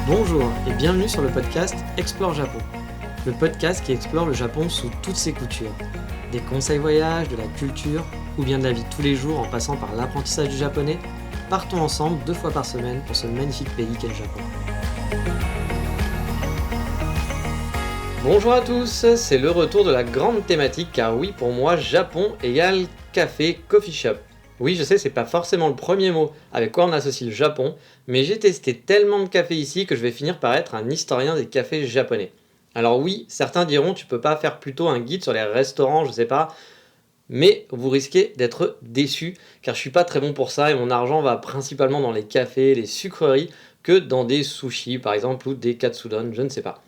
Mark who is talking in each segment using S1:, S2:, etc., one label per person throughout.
S1: Bonjour et bienvenue sur le podcast Explore Japon, le podcast qui explore le Japon sous toutes ses coutures. Des conseils voyages, de la culture ou bien de la vie de tous les jours en passant par l'apprentissage du japonais, partons ensemble 2 fois par semaine pour ce magnifique pays qu'est le Japon. Bonjour à tous, c'est le retour de la grande thématique car oui, pour moi, Japon égale café, coffee shop. Oui, je sais, c'est pas forcément le premier mot avec quoi on associe le Japon, mais j'ai testé tellement de cafés ici que je vais finir par être un historien des cafés japonais. Alors oui, certains diront tu peux pas faire plutôt un guide sur les restaurants, je sais pas, mais vous risquez d'être déçus car je suis pas très bon pour ça et mon argent va principalement dans les cafés, les sucreries que dans des sushis par exemple ou des katsudon, je ne sais pas.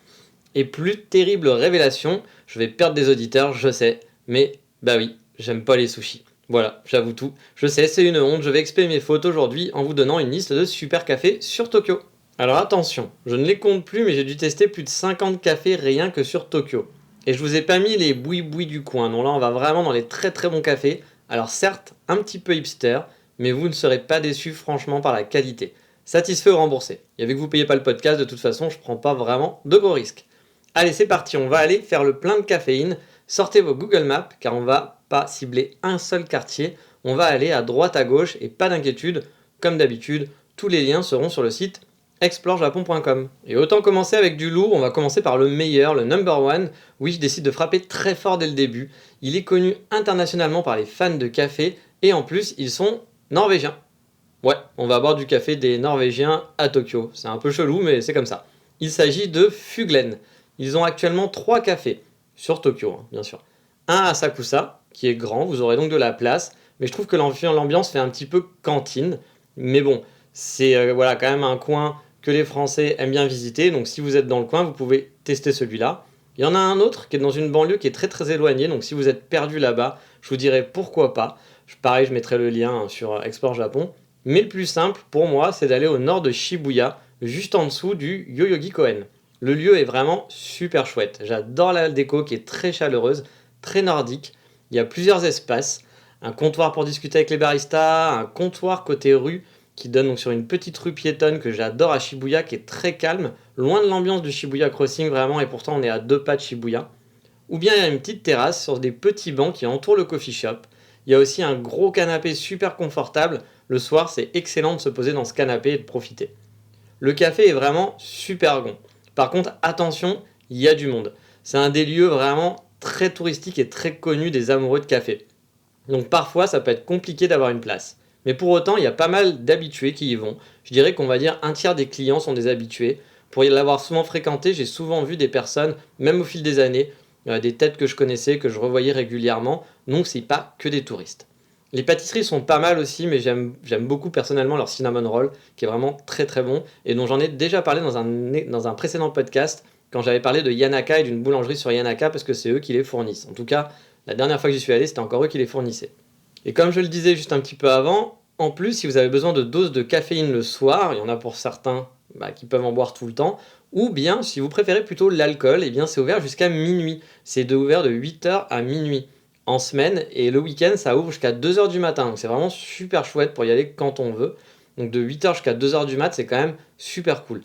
S1: Et plus terrible révélation, je vais perdre des auditeurs, je sais, mais bah oui, j'aime pas les sushis. Voilà, j'avoue tout. Je sais, c'est une honte, je vais expier mes fautes aujourd'hui en vous donnant une liste de super cafés sur Tokyo. Alors attention, je ne les compte plus mais j'ai dû tester plus de 50 cafés rien que sur Tokyo. Et je vous ai pas mis les boui-boui du coin, non là on va vraiment dans les très très bons cafés. Alors certes, un petit peu hipster, mais vous ne serez pas déçus franchement par la qualité. Satisfait ou remboursé. Et vu que vous payez pas le podcast, de toute façon, je prends pas vraiment de gros risques. Allez, c'est parti, on va aller faire le plein de caféine. Sortez vos Google Maps car on va pas cibler un seul quartier. On va aller à droite à gauche et pas d'inquiétude, comme d'habitude, tous les liens seront sur le site explorejapon.com. Et autant commencer avec du lourd, on va commencer par le meilleur, le number one. Oui, je décide de frapper très fort dès le début. Il est connu internationalement par les fans de café et en plus, ils sont norvégiens. Ouais, on va boire du café des Norvégiens à Tokyo. C'est un peu chelou, mais c'est comme ça. Il s'agit de Fuglen. Ils ont actuellement 3 cafés, sur Tokyo, bien sûr. Un à Asakusa, qui est grand, vous aurez donc de la place, mais je trouve que l'ambiance fait un petit peu cantine. Mais bon, c'est voilà, quand même un coin que les Français aiment bien visiter, donc si vous êtes dans le coin, vous pouvez tester celui-là. Il y en a un autre qui est dans une banlieue qui est très très éloignée, donc si vous êtes perdu là-bas, je vous dirais pourquoi pas. Pareil, je mettrai le lien sur Explore Japon. Mais le plus simple pour moi, c'est d'aller au nord de Shibuya, juste en dessous du Yoyogi Koen. Le lieu est vraiment super chouette. J'adore la déco qui est très chaleureuse, très nordique. Il y a plusieurs espaces, un comptoir pour discuter avec les baristas, un comptoir côté rue qui donne donc sur une petite rue piétonne que j'adore à Shibuya qui est très calme, loin de l'ambiance du Shibuya Crossing vraiment et pourtant on est à 2 pas de Shibuya. Ou bien il y a une petite terrasse sur des petits bancs qui entourent le coffee shop. Il y a aussi un gros canapé super confortable. Le soir, c'est excellent de se poser dans ce canapé et de profiter. Le café est vraiment super bon. Par contre, attention, il y a du monde. C'est un des lieux vraiment très touristiques et très connus des amoureux de café. Donc parfois, ça peut être compliqué d'avoir une place. Mais pour autant, il y a pas mal d'habitués qui y vont. Je dirais qu'on va dire un tiers des clients sont des habitués. Pour l'avoir souvent fréquenté, j'ai souvent vu des personnes, même au fil des années, des têtes que je connaissais, que je revoyais régulièrement. Donc c'est pas que des touristes. Les pâtisseries sont pas mal aussi, mais j'aime beaucoup personnellement leur cinnamon roll, qui est vraiment très très bon, et dont j'en ai déjà parlé dans un précédent podcast, quand j'avais parlé de Yanaka et d'une boulangerie sur Yanaka, parce que c'est eux qui les fournissent. En tout cas, la dernière fois que j'y suis allé, c'était encore eux qui les fournissaient. Et comme je le disais juste un petit peu avant, en plus, si vous avez besoin de doses de caféine le soir, il y en a pour certains qui peuvent en boire tout le temps, ou bien si vous préférez plutôt l'alcool, eh bien c'est ouvert jusqu'à minuit. C'est ouvert de 8h à minuit en semaine et le week-end ça ouvre jusqu'à 2h du matin. Donc c'est vraiment super chouette pour y aller quand on veut. Donc de 8h jusqu'à 2h du mat, c'est quand même super cool.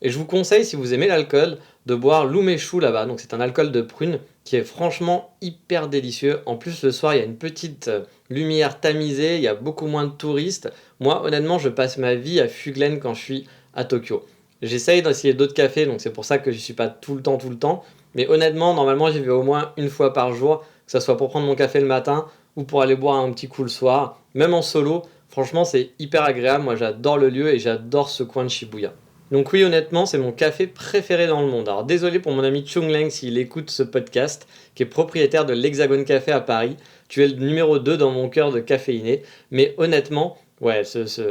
S1: Et je vous conseille, si vous aimez l'alcool, de boire l'umeshu là-bas. Donc c'est un alcool de prune qui est franchement hyper délicieux. En plus le soir, il y a une petite lumière tamisée, il y a beaucoup moins de touristes. Moi, honnêtement, je passe ma vie à Fuglen quand je suis à Tokyo. J'essaye d'essayer d'autres cafés, donc c'est pour ça que je suis pas tout le temps. Mais honnêtement, normalement, j'y vais au moins une fois par jour, que ce soit pour prendre mon café le matin ou pour aller boire un petit coup le soir. Même en solo, franchement, c'est hyper agréable. Moi, j'adore le lieu et j'adore ce coin de Shibuya. Donc oui, honnêtement, c'est mon café préféré dans le monde. Alors désolé pour mon ami Chung Leng s'il écoute ce podcast, qui est propriétaire de l'Hexagone Café à Paris. Tu es le numéro 2 dans mon cœur de caféiné. Mais honnêtement, ouais,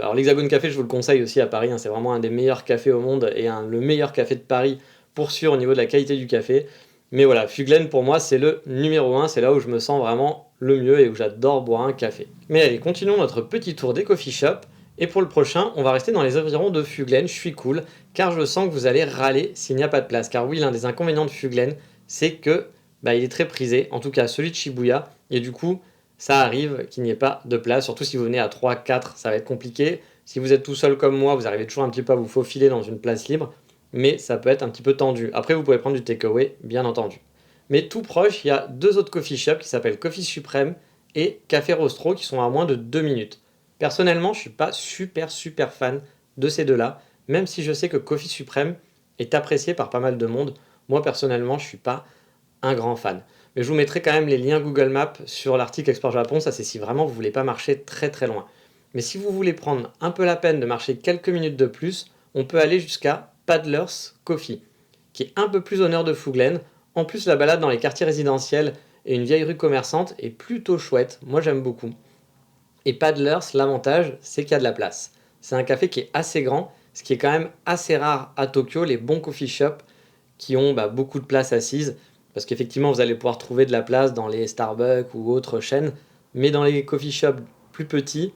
S1: alors l'Hexagone Café, je vous le conseille aussi à Paris. C'est vraiment un des meilleurs cafés au monde et le meilleur café de Paris pour sûr au niveau de la qualité du café. Mais voilà, Fuglen pour moi c'est le numéro 1, c'est là où je me sens vraiment le mieux et où j'adore boire un café. Mais allez, continuons notre petit tour des coffee shops. Et pour le prochain, on va rester dans les environs de Fuglen, je suis cool, car je sens que vous allez râler s'il n'y a pas de place. Car oui, l'un des inconvénients de Fuglen, c'est que il est très prisé, en tout cas celui de Shibuya, et du coup, ça arrive qu'il n'y ait pas de place, surtout si vous venez à 3, 4, ça va être compliqué. Si vous êtes tout seul comme moi, vous arrivez toujours un petit peu à vous faufiler dans une place libre. mais ça peut être un petit peu tendu. Après, vous pouvez prendre du takeaway, bien entendu. Mais tout proche, il y a deux autres coffee shops qui s'appellent Coffee Supreme et Café Rostro qui sont à moins de 2 minutes. Personnellement, je suis pas super fan de ces deux-là, même si je sais que Coffee Supreme est apprécié par pas mal de monde. Moi, personnellement, je suis pas un grand fan. Mais je vous mettrai quand même les liens Google Maps sur l'article Export Japon, ça c'est si vraiment vous voulez pas marcher très loin. Mais si vous voulez prendre un peu la peine de marcher quelques minutes de plus, on peut aller jusqu'à Paddler's Coffee, qui est un peu plus au nord de Fouglen. En plus, la balade dans les quartiers résidentiels et une vieille rue commerçante est plutôt chouette, moi j'aime beaucoup. Et Paddler's, l'avantage, c'est qu'il y a de la place. C'est un café qui est assez grand, ce qui est quand même assez rare à Tokyo, les bons coffee shops qui ont beaucoup de place assise, parce qu'effectivement vous allez pouvoir trouver de la place dans les Starbucks ou autres chaînes, mais dans les coffee shops plus petits,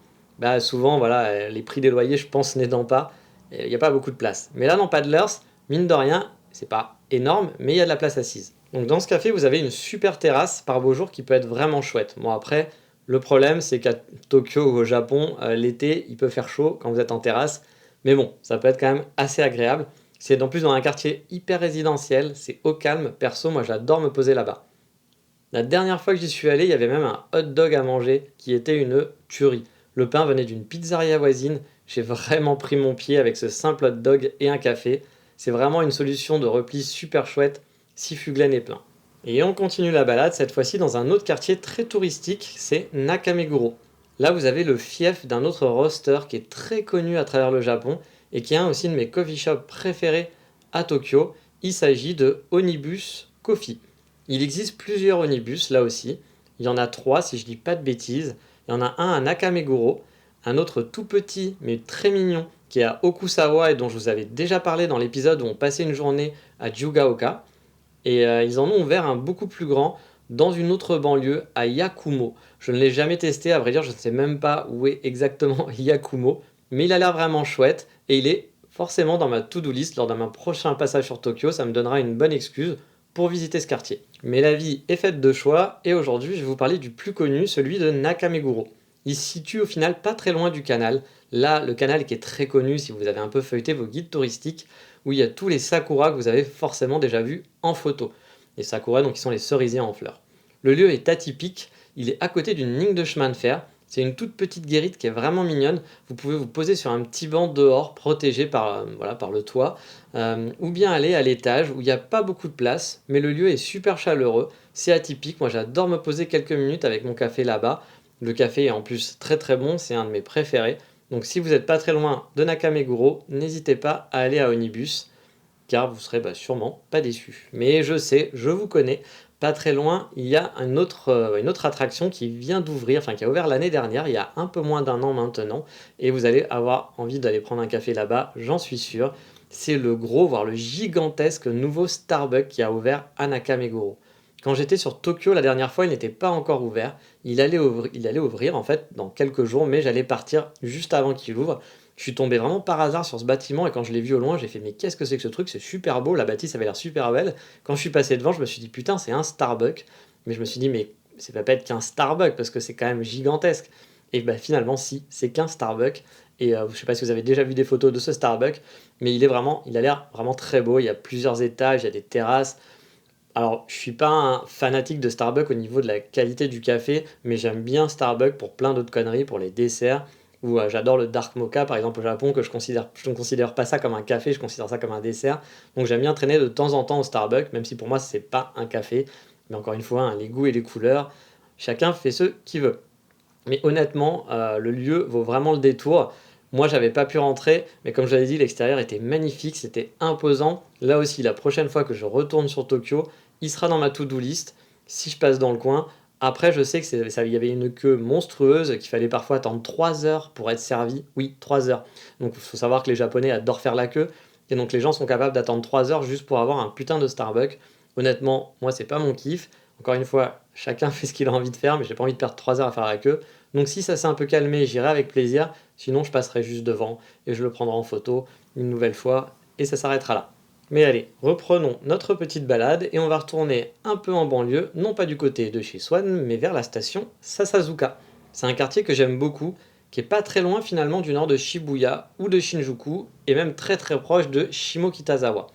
S1: souvent voilà, les prix des loyers je pense n'aidant pas, il n'y a pas beaucoup de place. Mais là dans Paddlers, mine de rien, c'est pas énorme, mais il y a de la place assise. Donc dans ce café vous avez une super terrasse par beau jour qui peut être vraiment chouette. Bon après, le problème c'est qu'à Tokyo ou au Japon, l'été il peut faire chaud quand vous êtes en terrasse, mais bon, ça peut être quand même assez agréable. C'est en plus dans un quartier hyper résidentiel, c'est au calme, perso moi j'adore me poser là-bas. La dernière fois que j'y suis allé, il y avait même un hot dog à manger qui était une tuerie. Le pain venait d'une pizzeria voisine, j'ai vraiment pris mon pied avec ce simple hot dog et un café. C'est vraiment une solution de repli super chouette si Fuglen est plein. Et on continue la balade, cette fois-ci dans un autre quartier très touristique, c'est Nakameguro. Là vous avez le fief d'un autre roaster qui est très connu à travers le Japon et qui est un aussi de mes coffee shops préférés à Tokyo. Il s'agit de Onibus Coffee. Il existe plusieurs Onibus là aussi. Il y en a trois si je dis pas de bêtises. Il y en a un à Nakameguro, un autre tout petit mais très mignon qui est à Okusawa et dont je vous avais déjà parlé dans l'épisode où on passait une journée à Jugaoka. Et ils en ont ouvert un beaucoup plus grand dans une autre banlieue à Yakumo. Je ne l'ai jamais testé, à vrai dire, je ne sais même pas où est exactement Yakumo, mais il a l'air vraiment chouette et il est forcément dans ma to-do list lors de mon prochain passage sur Tokyo, ça me donnera une bonne excuse pour visiter ce quartier. Mais la vie est faite de choix et aujourd'hui je vais vous parler du plus connu, celui de Nakameguro. Il se situe au final pas très loin du canal. Là, le canal qui est très connu si vous avez un peu feuilleté vos guides touristiques, où il y a tous les sakuras que vous avez forcément déjà vus en photo. Les sakuras, donc, qui sont les cerisiers en fleurs. Le lieu est atypique, il est à côté d'une ligne de chemin de fer. C'est une toute petite guérite qui est vraiment mignonne. Vous pouvez vous poser sur un petit banc dehors, protégé par le toit, ou bien aller à l'étage où il n'y a pas beaucoup de place, mais le lieu est super chaleureux. C'est atypique, moi j'adore me poser quelques minutes avec mon café là-bas. Le café est en plus très bon, c'est un de mes préférés. Donc si vous n'êtes pas très loin de Nakameguro, n'hésitez pas à aller à Onibus, car vous serez sûrement pas déçus. Mais je sais, je vous connais, pas très loin, il y a une autre attraction qui vient d'ouvrir, enfin qui a ouvert l'année dernière, il y a un peu moins d'un an maintenant, et vous allez avoir envie d'aller prendre un café là-bas, j'en suis sûr. C'est le gros, voire le gigantesque nouveau Starbucks qui a ouvert à Nakameguro. Quand j'étais sur Tokyo la dernière fois, il n'était pas encore ouvert. Il allait ouvrir en fait dans quelques jours, mais j'allais partir juste avant qu'il ouvre. Je suis tombé vraiment par hasard sur ce bâtiment et quand je l'ai vu au loin, j'ai fait mais qu'est-ce que c'est que ce truc? C'est super beau, la bâtisse avait l'air super belle. Quand je suis passé devant, je me suis dit putain, c'est un Starbucks. Mais je me suis dit mais ça va pas être qu'un Starbucks parce que c'est quand même gigantesque. Et finalement si, c'est qu'un Starbucks. Et je sais pas si vous avez déjà vu des photos de ce Starbucks, mais il a l'air vraiment très beau. Il y a plusieurs étages, il y a des terrasses. Alors, je suis pas un fanatique de Starbucks au niveau de la qualité du café, mais j'aime bien Starbucks pour plein d'autres conneries, pour les desserts, ou j'adore le dark mocha par exemple au Japon, je ne considère pas ça comme un café, je considère ça comme un dessert. Donc j'aime bien traîner de temps en temps au Starbucks, même si pour moi c'est pas un café. Mais encore une fois, hein, les goûts et les couleurs, chacun fait ce qu'il veut. Mais honnêtement, le lieu vaut vraiment le détour. Moi, j'avais pas pu rentrer, mais comme je l'avais dit, l'extérieur était magnifique, c'était imposant. Là aussi, la prochaine fois que je retourne sur Tokyo, il sera dans ma to-do list si je passe dans le coin. Après, je sais que il y avait une queue monstrueuse, qu'il fallait parfois attendre 3 heures pour être servi. Oui, 3 heures. Donc, il faut savoir que les Japonais adorent faire la queue. Et donc, les gens sont capables d'attendre 3 heures juste pour avoir un putain de Starbucks. Honnêtement, moi, c'est pas mon kiff. Encore une fois, chacun fait ce qu'il a envie de faire, mais j'ai pas envie de perdre 3 heures à faire la queue. Donc si ça s'est un peu calmé, j'irai avec plaisir. Sinon, je passerai juste devant et je le prendrai en photo une nouvelle fois et ça s'arrêtera là. Mais allez, reprenons notre petite balade et on va retourner un peu en banlieue, non pas du côté de chez Swan, mais vers la station Sasazuka. C'est un quartier que j'aime beaucoup qui est pas très loin finalement du nord de Shibuya ou de Shinjuku, et même très très proche de Shimokitazawa.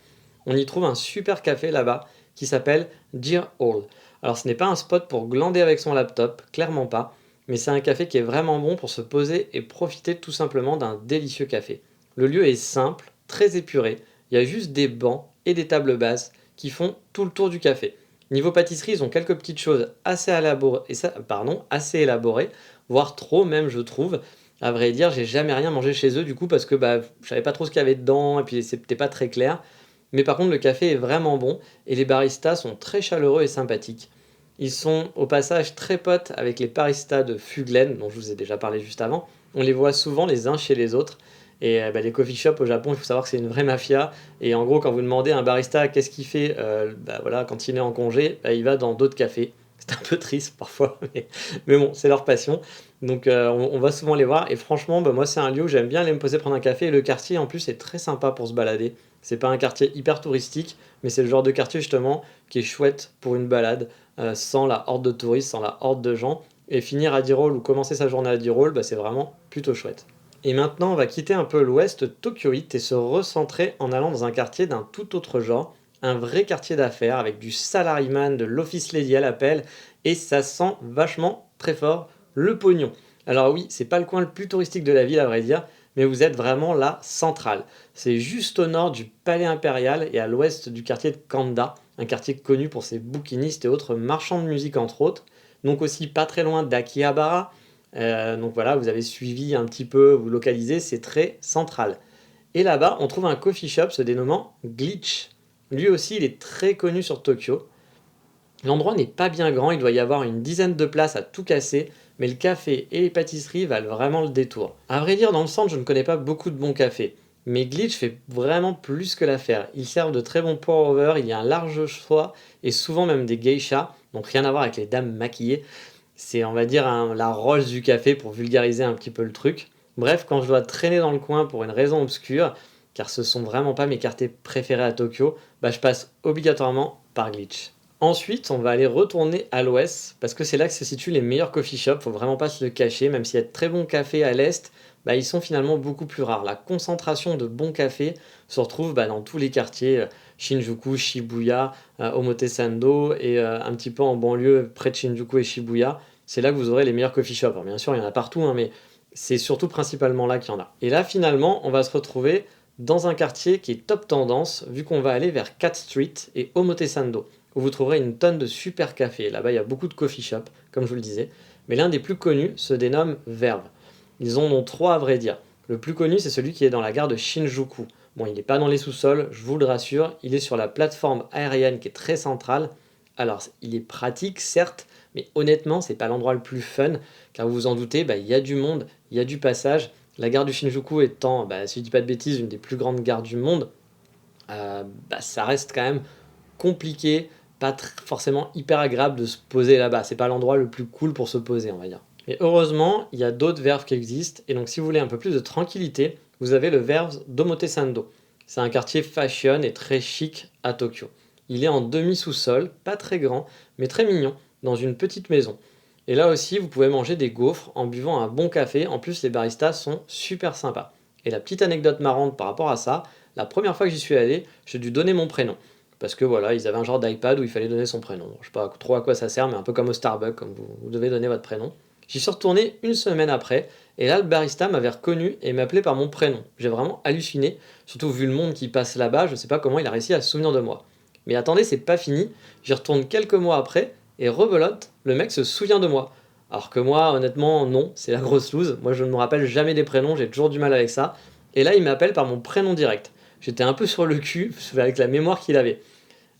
S1: On y trouve un super café là-bas qui s'appelle Deer Hall. Alors ce n'est pas un spot pour glander avec son laptop, clairement pas, mais c'est un café qui est vraiment bon pour se poser et profiter tout simplement d'un délicieux café. Le lieu est simple, très épuré, il y a juste des bancs et des tables basses qui font tout le tour du café. Niveau pâtisserie, ils ont quelques petites choses assez élaborées, voire trop même je trouve. À vrai dire, j'ai jamais rien mangé chez eux du coup parce que je savais pas trop ce qu'il y avait dedans et puis c'était pas très clair. Mais par contre, le café est vraiment bon et les baristas sont très chaleureux et sympathiques. Ils sont au passage très potes avec les baristas de Fuglen, dont je vous ai déjà parlé juste avant. On les voit souvent les uns chez les autres. Et les coffee shops au Japon, il faut savoir que c'est une vraie mafia. Et en gros, quand vous demandez à un barista qu'est-ce qu'il fait voilà, quand il est en congé, il va dans d'autres cafés. C'est un peu triste parfois, mais bon, c'est leur passion. Donc on va souvent les voir. Et franchement, moi, c'est un lieu où j'aime bien aller me poser prendre un café. Et le quartier, en plus, est très sympa pour se balader. C'est pas un quartier hyper touristique, mais c'est le genre de quartier justement qui est chouette pour une balade, sans la horde de touristes, sans la horde de gens. Et finir à Dirol ou commencer sa journée à Dirol, c'est vraiment plutôt chouette. Et maintenant, on va quitter un peu l'ouest tokyoïte et se recentrer en allant dans un quartier d'un tout autre genre, un vrai quartier d'affaires avec du salaryman, de l'office lady à l'appel, et ça sent vachement très fort le pognon. Alors oui, c'est pas le coin le plus touristique de la ville à vrai dire, mais vous êtes vraiment là centrale. C'est juste au nord du palais impérial et à l'ouest du quartier de Kanda, un quartier connu pour ses bouquinistes et autres marchands de musique entre autres, donc aussi pas très loin d'Akihabara. Donc voilà, vous avez suivi un petit peu, vous localisez, c'est très central. Et là-bas, on trouve un coffee shop se dénommant Glitch. Lui aussi, il est très connu sur Tokyo. L'endroit n'est pas bien grand, il doit y avoir une dizaine de places à tout casser, mais le café et les pâtisseries valent vraiment le détour. À vrai dire, dans le centre, je ne connais pas beaucoup de bons cafés, mais Glitch fait vraiment plus que l'affaire. Ils servent de très bons pour-over, il y a un large choix, et souvent même des geishas, donc rien à voir avec les dames maquillées. C'est, on va dire, la rose du café pour vulgariser un petit peu le truc. Bref, quand je dois traîner dans le coin pour une raison obscure, car ce sont vraiment pas mes quartiers préférés à Tokyo, je passe obligatoirement par Glitch. Ensuite, on va aller retourner à l'ouest, parce que c'est là que se situent les meilleurs coffee shops, faut vraiment pas se le cacher, même s'il y a de très bons cafés à l'est, ils sont finalement beaucoup plus rares. La concentration de bons cafés se retrouve dans tous les quartiers, Shinjuku, Shibuya, Omotesando, et un petit peu en banlieue près de Shinjuku et Shibuya. C'est là que vous aurez les meilleurs coffee shops. Alors, bien sûr, il y en a partout, mais c'est surtout principalement là qu'il y en a. Et là, finalement, on va se retrouver dans un quartier qui est top tendance, vu qu'on va aller vers Cat Street et Omotesando, où vous trouverez une tonne de super cafés. Là-bas, il y a beaucoup de coffee shops, comme je vous le disais. Mais l'un des plus connus se dénomme Verve. Ils en ont trois à vrai dire. Le plus connu, c'est celui qui est dans la gare de Shinjuku. Bon, il n'est pas dans les sous-sols, je vous le rassure, il est sur la plateforme aérienne qui est très centrale. Alors, il est pratique, certes, mais honnêtement, c'est pas l'endroit le plus fun, car vous vous en doutez, il y a du monde, il y a du passage. La gare du Shinjuku étant, si je dis pas de bêtises, une des plus grandes gares du monde, ça reste quand même compliqué, pas forcément hyper agréable de se poser là-bas. C'est pas l'endroit le plus cool pour se poser, on va dire. Mais heureusement, il y a d'autres verves qui existent, et donc si vous voulez un peu plus de tranquillité, vous avez le Verve d'Omotesando. C'est un quartier fashion et très chic à Tokyo. Il est en demi-sous-sol, pas très grand, mais très mignon, dans une petite maison. Et là aussi, vous pouvez manger des gaufres en buvant un bon café. En plus, les baristas sont super sympas. Et la petite anecdote marrante par rapport à ça, la première fois que j'y suis allé, j'ai dû donner mon prénom. Parce que voilà, ils avaient un genre d'iPad où il fallait donner son prénom. Je sais pas trop à quoi ça sert, mais un peu comme au Starbucks, comme vous devez donner votre prénom. J'y suis retourné une semaine après, et là le barista m'avait reconnu et m'appelait par mon prénom. J'ai vraiment halluciné, surtout vu le monde qui passe là-bas, je sais pas comment il a réussi à se souvenir de moi. Mais attendez, c'est pas fini, j'y retourne quelques mois après, et rebelote, le mec se souvient de moi. Alors que moi, honnêtement, non, c'est la grosse loose. Moi, je ne me rappelle jamais des prénoms, j'ai toujours du mal avec ça. Et là, il m'appelle par mon prénom direct. J'étais un peu sur le cul avec la mémoire qu'il avait.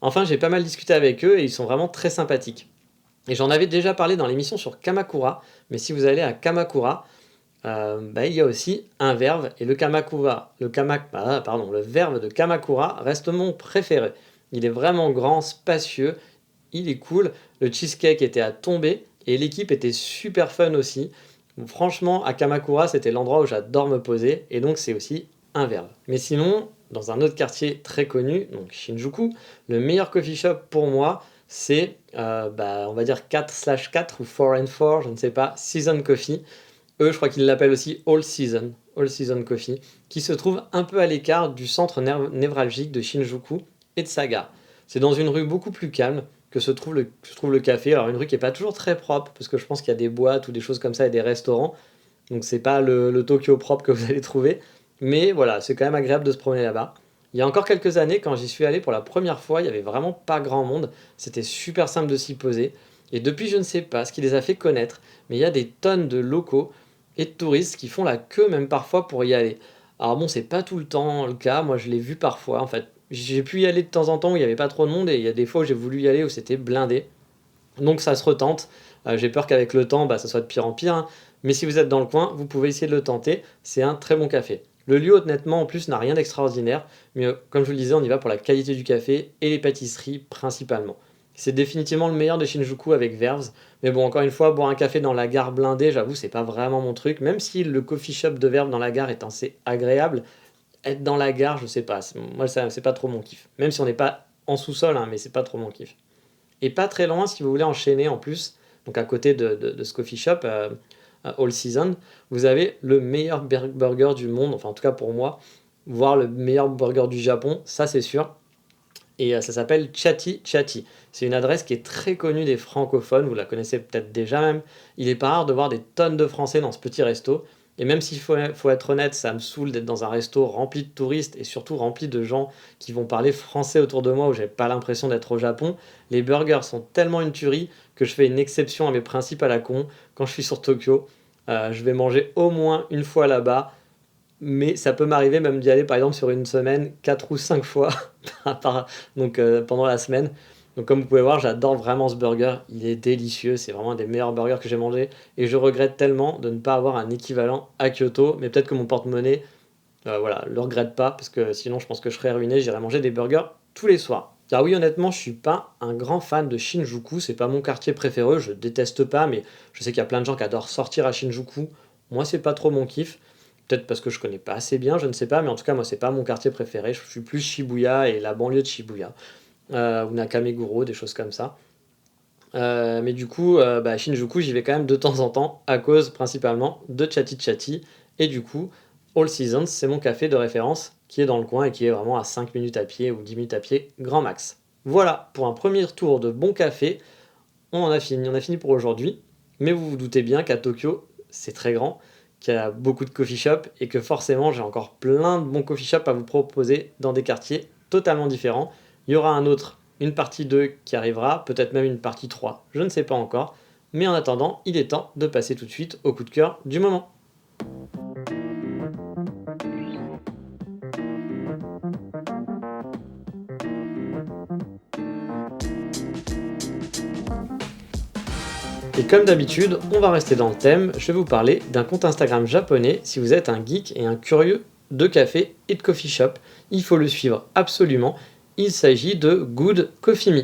S1: Enfin, j'ai pas mal discuté avec eux et ils sont vraiment très sympathiques. Et j'en avais déjà parlé dans l'émission sur Kamakura, mais si vous allez à Kamakura, il y a aussi un verve, et le le verve de Kamakura reste mon préféré. Il est vraiment grand, spacieux, il est cool, le cheesecake était à tomber, et l'équipe était super fun aussi. Franchement, à Kamakura, c'était l'endroit où j'adore me poser, et donc c'est aussi un verve. Mais sinon, dans un autre quartier très connu, donc Shinjuku, le meilleur coffee shop pour moi, c'est, on va dire 4/4 ou 4 and 4, je ne sais pas, Season Coffee. Eux, je crois qu'ils l'appellent aussi All Season Coffee, qui se trouve un peu à l'écart du centre névralgique de Shinjuku et de sa gare. C'est dans une rue beaucoup plus calme que se trouve le café. Alors une rue qui est pas toujours très propre, parce que je pense qu'il y a des boîtes ou des choses comme ça et des restaurants, donc c'est pas le Tokyo propre que vous allez trouver, mais voilà, c'est quand même agréable de se promener là-bas. Il y a encore quelques années, quand j'y suis allé pour la première fois, il y avait vraiment pas grand monde, c'était super simple de s'y poser, et depuis je ne sais pas ce qui les a fait connaître, mais il y a des tonnes de locaux et de touristes qui font la queue même parfois pour y aller. Alors bon, c'est pas tout le temps le cas, moi je l'ai vu parfois, en fait, j'ai pu y aller de temps en temps où il n'y avait pas trop de monde, et il y a des fois où j'ai voulu y aller où c'était blindé, donc ça se retente. J'ai peur qu'avec le temps, ça soit de pire en pire, hein. Mais si vous êtes dans le coin, vous pouvez essayer de le tenter. C'est un très bon café. Le lieu, honnêtement, en plus, n'a rien d'extraordinaire. Mais comme je vous le disais, on y va pour la qualité du café et les pâtisseries principalement. C'est définitivement le meilleur de Shinjuku avec Verves. Mais bon, encore une fois, boire un café dans la gare blindée, j'avoue, c'est pas vraiment mon truc. Même si le coffee shop de Verves dans la gare est assez agréable, être dans la gare, je sais pas. Moi, ça, c'est pas trop mon kiff. Même si on n'est pas en sous-sol, hein, mais c'est pas trop mon kiff. Et pas très loin, si vous voulez enchaîner en plus, donc à côté de ce coffee shop, All Season, vous avez le meilleur burger du monde, enfin en tout cas pour moi, voire le meilleur burger du Japon, ça c'est sûr. Et ça s'appelle Chatty Chatty. C'est une adresse qui est très connue des francophones, vous la connaissez peut-être déjà même. Il est pas rare de voir des tonnes de Français dans ce petit resto. Et même s'il faut être honnête, ça me saoule d'être dans un resto rempli de touristes et surtout rempli de gens qui vont parler français autour de moi où j'ai pas l'impression d'être au Japon. Les burgers sont tellement une tuerie que je fais une exception à mes principes à la con. Quand je suis sur Tokyo, je vais manger au moins une fois là-bas, mais ça peut m'arriver même d'y aller par exemple sur une semaine 4 ou 5 fois donc pendant la semaine. Donc comme vous pouvez voir, j'adore vraiment ce burger, il est délicieux, c'est vraiment un des meilleurs burgers que j'ai mangé et je regrette tellement de ne pas avoir un équivalent à Kyoto, mais peut-être que mon porte-monnaie voilà, le regrette pas parce que sinon je pense que je serais ruiné, j'irais manger des burgers tous les soirs. Car oui, honnêtement, je suis pas un grand fan de Shinjuku, c'est pas mon quartier préféré, je déteste pas, mais je sais qu'il y a plein de gens qui adorent sortir à Shinjuku. Moi, c'est pas trop mon kiff. Peut-être parce que je connais pas assez bien, je ne sais pas, mais en tout cas, moi, c'est pas mon quartier préféré. Je suis plus Shibuya et la banlieue de Shibuya, ou Nakameguro, des choses comme ça. Mais du coup, Shinjuku, j'y vais quand même de temps en temps, à cause principalement de Chatty Chatty. Et du coup, All Seasons, c'est mon café de référence qui est dans le coin et qui est vraiment à 5 minutes à pied ou 10 minutes à pied, grand max. Voilà, pour un premier tour de bon café, on a fini pour aujourd'hui. Mais vous vous doutez bien qu'à Tokyo, c'est très grand, qu'il y a beaucoup de coffee shops et que forcément, j'ai encore plein de bons coffee shops à vous proposer dans des quartiers totalement différents. Il y aura une partie 2 qui arrivera, peut-être même une partie 3, je ne sais pas encore. Mais en attendant, il est temps de passer tout de suite au coup de cœur du moment. Et comme d'habitude, on va rester dans le thème, je vais vous parler d'un compte Instagram japonais si vous êtes un geek et un curieux de café et de coffee shop. Il faut le suivre absolument, il s'agit de Good Coffee Me.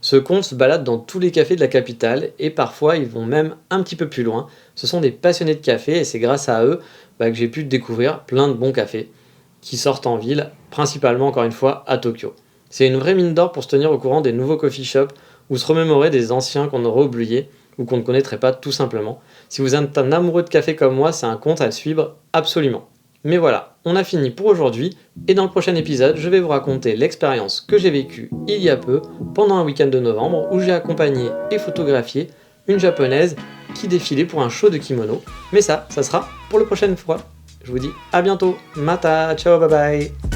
S1: Ce compte se balade dans tous les cafés de la capitale et parfois ils vont même un petit peu plus loin. Ce sont des passionnés de café et c'est grâce à eux que j'ai pu découvrir plein de bons cafés qui sortent en ville, principalement encore une fois à Tokyo. C'est une vraie mine d'or pour se tenir au courant des nouveaux coffee shops ou se remémorer des anciens qu'on aurait oubliés ou qu'on ne connaîtrait pas tout simplement. Si vous êtes un amoureux de café comme moi, c'est un compte à suivre absolument. Mais voilà, on a fini pour aujourd'hui, et dans le prochain épisode, je vais vous raconter l'expérience que j'ai vécue il y a peu, pendant un week-end de novembre, où j'ai accompagné et photographié une japonaise qui défilait pour un show de kimono. Mais ça sera pour la prochaine fois. Je vous dis à bientôt, mata, ciao, bye bye.